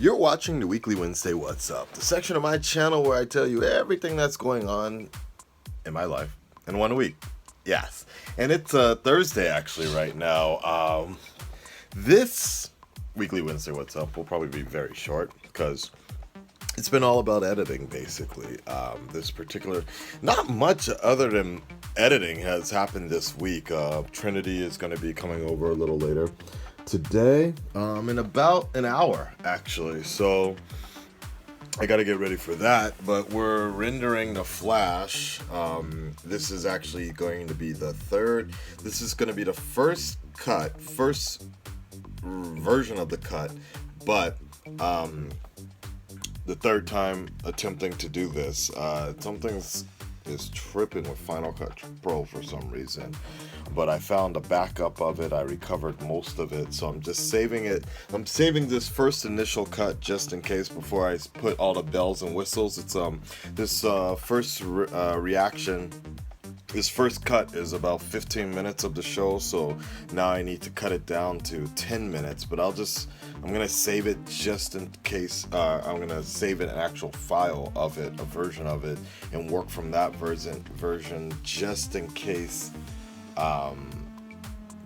You're watching the Weekly Wednesday What's Up, the section of my channel where I tell you everything that's going on in my life in 1 week. Yes. And it's Thursday actually right now. This Weekly Wednesday What's Up will probably be very short because it's been all about editing basically. This particular, not much other than editing has happened this week. Trinity is going to be coming over a little later today, in about an hour actually, so I gotta get ready for that. But we're rendering the Flash. This is actually going to be the first version of the cut, but the third time attempting to do this. Something is tripping with Final Cut Pro for some reason, but I found a backup of it. I recovered most of it, so I'm just saving it. I'm saving this first initial cut just in case before I put all the bells and whistles. It's this first reaction. This first cut is about 15 minutes of the show, so now I need to cut it down to 10 minutes, but I'm going to save it just in case. I'm going to save an actual file of it, a version of it, and work from that version just in case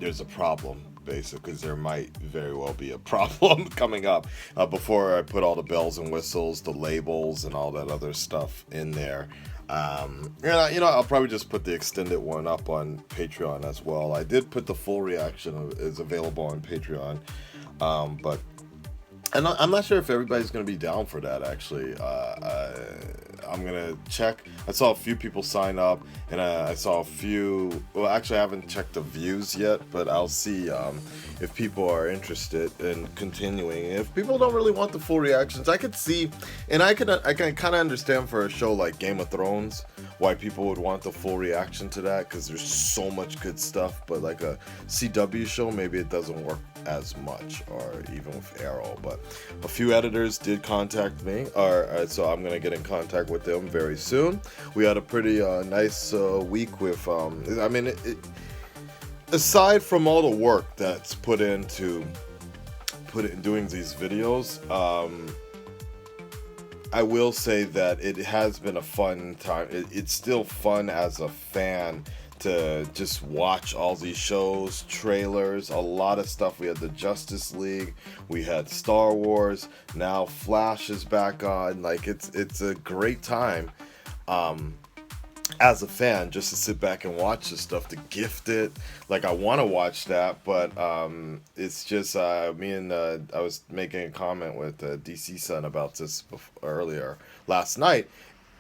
there's a problem, basically, because there might very well be a problem coming up before I put all the bells and whistles, the labels, and all that other stuff in there. I'll probably just put the extended one up on Patreon as well. I did put the full reaction is available on Patreon, but I'm not sure if everybody's going to be down for that, actually. I'm going to check. I saw a few people sign up, and I saw a few... Well, actually, I haven't checked the views yet, but I'll see if people are interested in continuing. If people don't really want the full reactions, I could see... And I can kind of understand for a show like Game of Thrones why people would want the full reaction to that, because there's so much good stuff. But like a CW show, maybe it doesn't work as much, or even with Arrow. But a few editors did contact me, so I'm gonna get in contact with them very soon. We had a pretty nice week with aside from all the work that's put into doing these videos, I will say that it has been a fun time. It's still fun as a fan to just watch all these shows, trailers, a lot of stuff. We had the Justice League, we had Star Wars, now Flash is back on. Like it's a great time as a fan just to sit back and watch this stuff, to gift it. Like I want to watch that, but it's just I was making a comment with DC Sun about this earlier last night.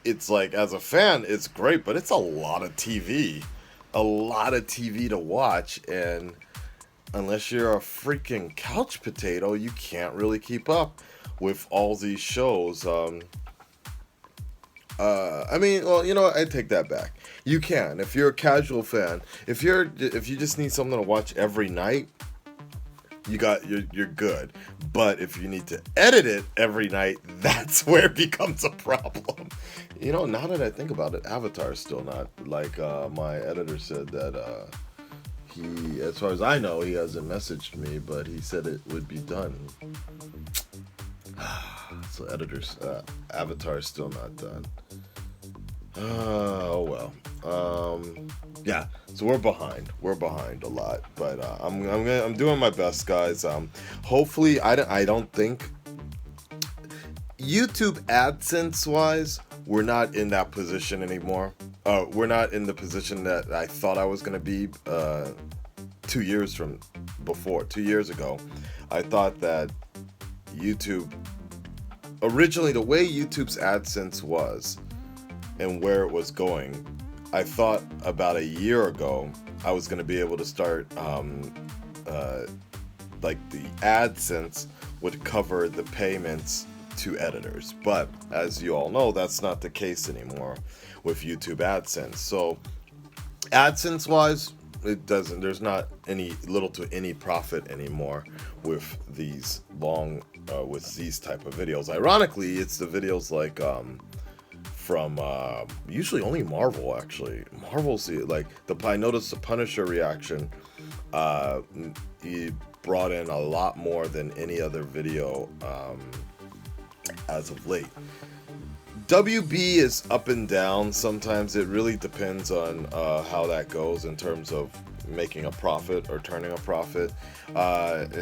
It's like, as a fan, it's great, but it's a lot of TV to watch, and unless you're a freaking couch potato, you can't really keep up with all these shows. I take that back. You can, if you're a casual fan. If you just need something to watch every night, you're good. But if you need to edit it every night, that's where it becomes a problem. Now that I think about it, Avatar is still not, like, my editor said that he, as far as I know, he hasn't messaged me, but he said it would be done. So Avatar is still not done. Oh well. Yeah. So we're behind a lot, but I'm doing my best, guys. Hopefully, I don't think YouTube AdSense wise, we're not in that position anymore. We're not in the position that I thought I was gonna be 2 years ago. I thought that YouTube, originally the way YouTube's AdSense was and where it was going, I thought about a year ago I was going to be able to start like the AdSense would cover the payments to editors, but as you all know, that's not the case anymore with YouTube AdSense. So AdSense wise, there's not little to any profit anymore with these with these type of videos. Ironically, it's the videos like from usually only Marvel, actually. Marvel's like I noticed the Punisher reaction. He brought in a lot more than any other video as of late. WB is up and down. Sometimes it really depends on how that goes in terms of making a profit or turning a profit. But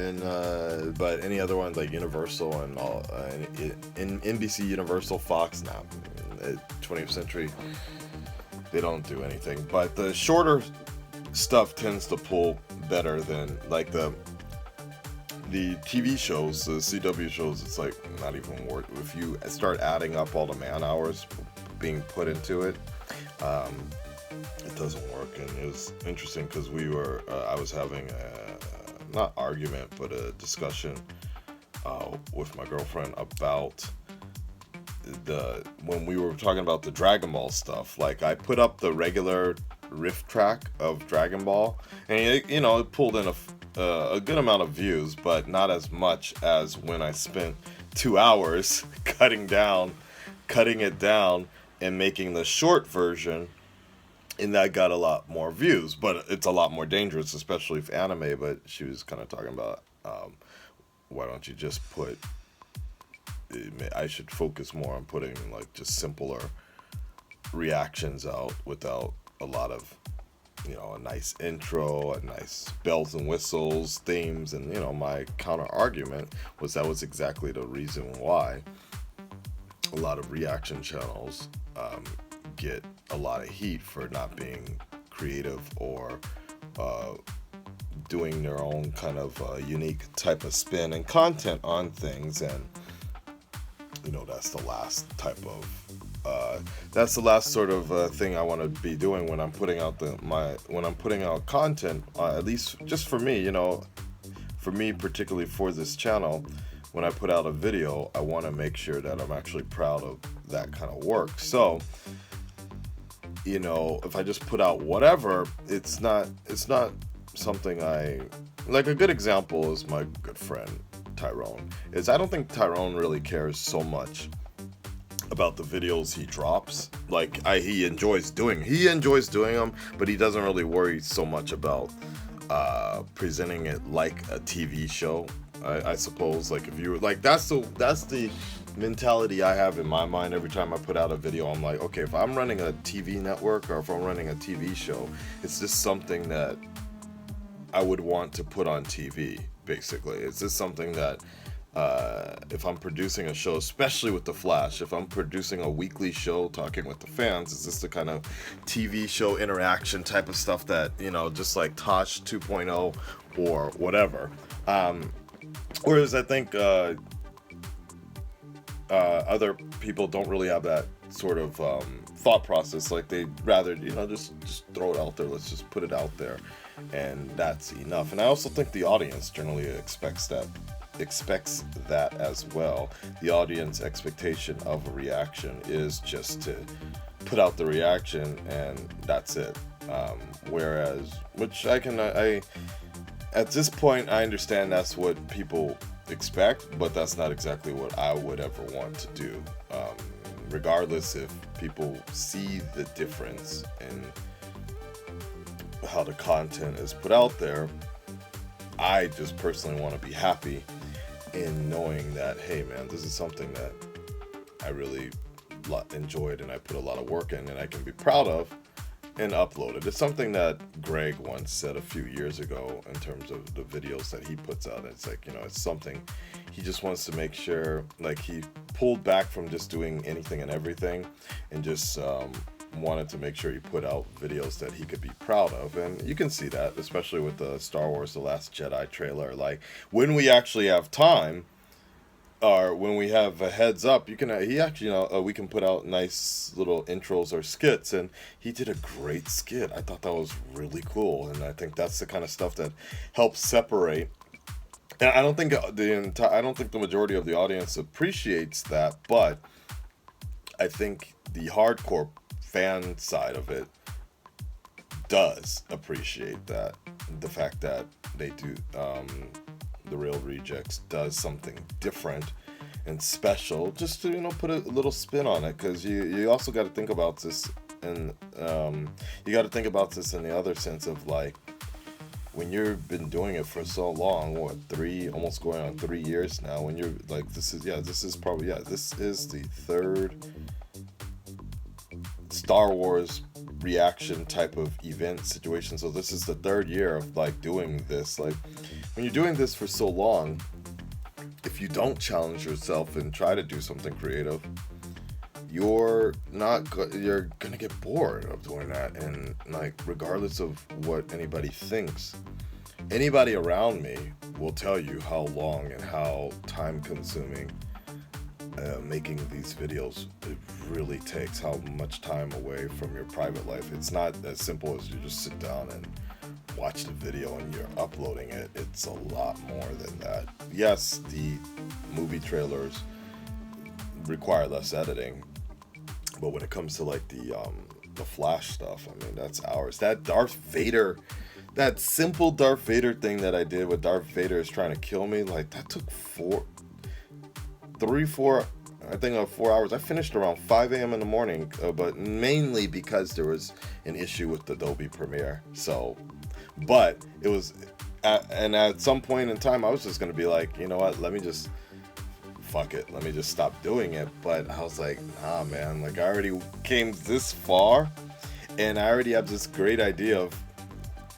any other ones like Universal and all, in NBC, Universal, Fox, now 20th Century, they don't do anything. But the shorter stuff tends to pull better than like the TV shows, the CW shows. It's like not even worth. If you start adding up all the man hours being put into it, it doesn't work. And it was interesting because I was having a, not argument, but a discussion with my girlfriend about when we were talking about the Dragon Ball stuff. Like, I put up the regular riff track of Dragon Ball, and it pulled in a good amount of views, but not as much as when I spent 2 hours cutting it down and making the short version, and that got a lot more views. But it's a lot more dangerous, especially for anime. But she was kind of talking about why don't you just I should focus more on putting like just simpler reactions out without a lot of a nice intro, a nice bells and whistles, themes. And my counter argument was that was exactly the reason why a lot of reaction channels get a lot of heat for not being creative or doing their own kind of unique type of spin and content on things. And that's the last type of that's the last sort of thing I want to be doing when I'm putting out content, at least just for me, for me particularly for this channel. When I put out a video, I want to make sure that I'm actually proud of that kind of work. So, if I just put out whatever, it's not something I like. A good example is my good friend Tyrone. I don't think Tyrone really cares so much about the videos he drops. Like, he enjoys doing them, but he doesn't really worry so much about presenting it like a TV show. I suppose, like, if you were like, that's the mentality I have in my mind every time I put out a video. I'm like, okay, if I'm running a TV network or if I'm running a TV show, it's just something that I would want to put on TV. Basically, it's just something that if I'm producing a show, especially with The Flash, if I'm producing a weekly show talking with the fans, it's just the kind of TV show interaction type of stuff that, just like Tosh 2.0 or whatever. Whereas I think other people don't really have that sort of thought process. Like, they'd rather, just throw it out there. Let's just put it out there. And that's enough. And I also think the audience generally expects that as well. The audience expectation of a reaction is just to put out the reaction and that's it. At this point, I understand that's what people expect, but that's not exactly what I would ever want to do. Regardless if people see the difference in how the content is put out there, I just personally want to be happy in knowing that, hey man, this is something that I really enjoyed and I put a lot of work in and I can be proud of and upload it. It's something that Greg once said a few years ago in terms of the videos that he puts out. It's like, it's something he just wants to make sure, like, he pulled back from just doing anything and everything and just wanted to make sure he put out videos that he could be proud of. And you can see that, especially with the Star Wars The Last Jedi trailer. Like, when we actually have time, or when we have a heads up, we can put out nice little intros or skits, and he did a great skit. I thought that was really cool, and I think that's the kind of stuff that helps separate. And I don't think the majority of the audience appreciates that, but I think the hardcore fan side of it does appreciate that. The fact that they do, the Real Rejects does something different and special, just to put a little spin on it. Because you also got to think about this, and you got to think about this in the other sense of, like, when you've been doing it for so long, what, almost going on 3 years now, when you're like, this is the third Star Wars reaction type of event situation. So this is the third year of like doing this. Like, when you're doing this for so long, if you don't challenge yourself and try to do something creative, you're gonna get bored of doing that. And like, regardless of what anybody thinks, anybody around me will tell you how long and how time consuming making these videos it really takes, how much time away from your private life. It's not as simple as you just sit down and watch the video and you're uploading it. It's a lot more than that. Yes, the movie trailers require less editing, but when it comes to like the Flash stuff, I mean, that's hours. That Darth Vader, that simple Darth Vader thing that I did with Darth Vader is trying to kill me, like, that took 4 hours. I finished around 5 a.m. in the morning, but mainly because there was an issue with Adobe Premiere. So, but it was, at some point in time, I was just going to be like, you know what, let me just stop doing it. But I was like, nah, man, like, I already came this far, and I already have this great idea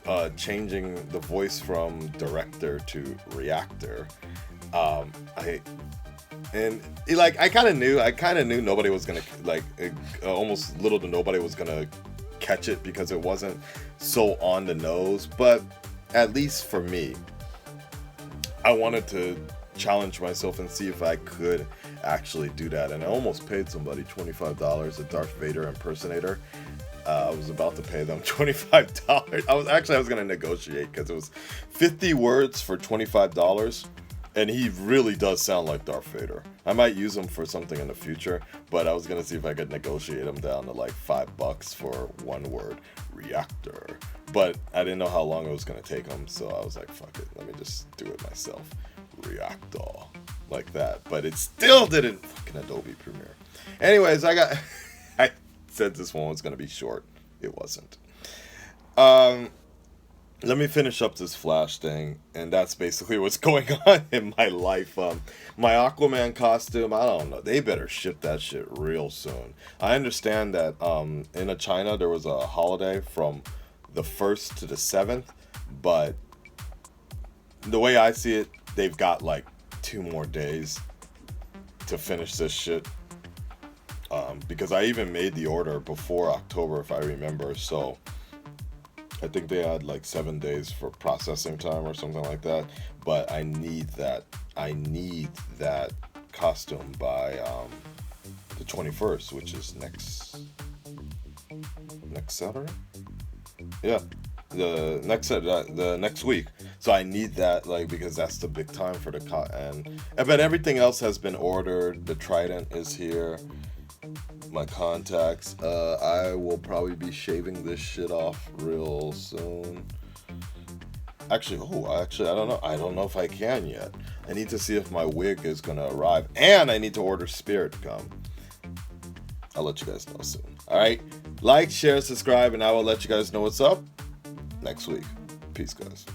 of changing the voice from director to reactor. I kind of knew nobody was gonna, like, almost little to nobody was gonna catch it because it wasn't so on the nose. But at least for me, I wanted to challenge myself and see if I could actually do that. And I almost paid somebody $25, a Darth Vader impersonator. I was about to pay them $25. I was gonna negotiate because it was 50 words for $25. And he really does sound like Darth Vader. I might use him for something in the future, but I was gonna see if I could negotiate him down to like $5 for one word, reactor. But I didn't know how long it was gonna take him, so I was like, fuck it, let me just do it myself. Reactor, like that. But it still didn't fucking Adobe Premiere. Anyways, I said this one was gonna be short. It wasn't. Let me finish up this Flash thing, and that's basically what's going on in my life. My Aquaman costume, I don't know, they better ship that shit real soon. I understand that in China there was a holiday from the 1st to the 7th, but the way I see it, they've got like 2 more days to finish this shit. Because I even made the order before October, if I remember, so I think they had like 7 days for processing time or something like that. But I need that costume by the 21st, which is next Saturday. Yeah, the next week. So I need that, like, because that's the big time for the but everything else has been ordered. The Trident is here. My contacts. I will probably be shaving this shit off real soon. Actually, I don't know. I don't know if I can yet. I need to see if my wig is gonna arrive, and I need to order Spirit to come. I'll let you guys know soon. All right, like, share, subscribe, and I will let you guys know what's up next week. Peace, guys.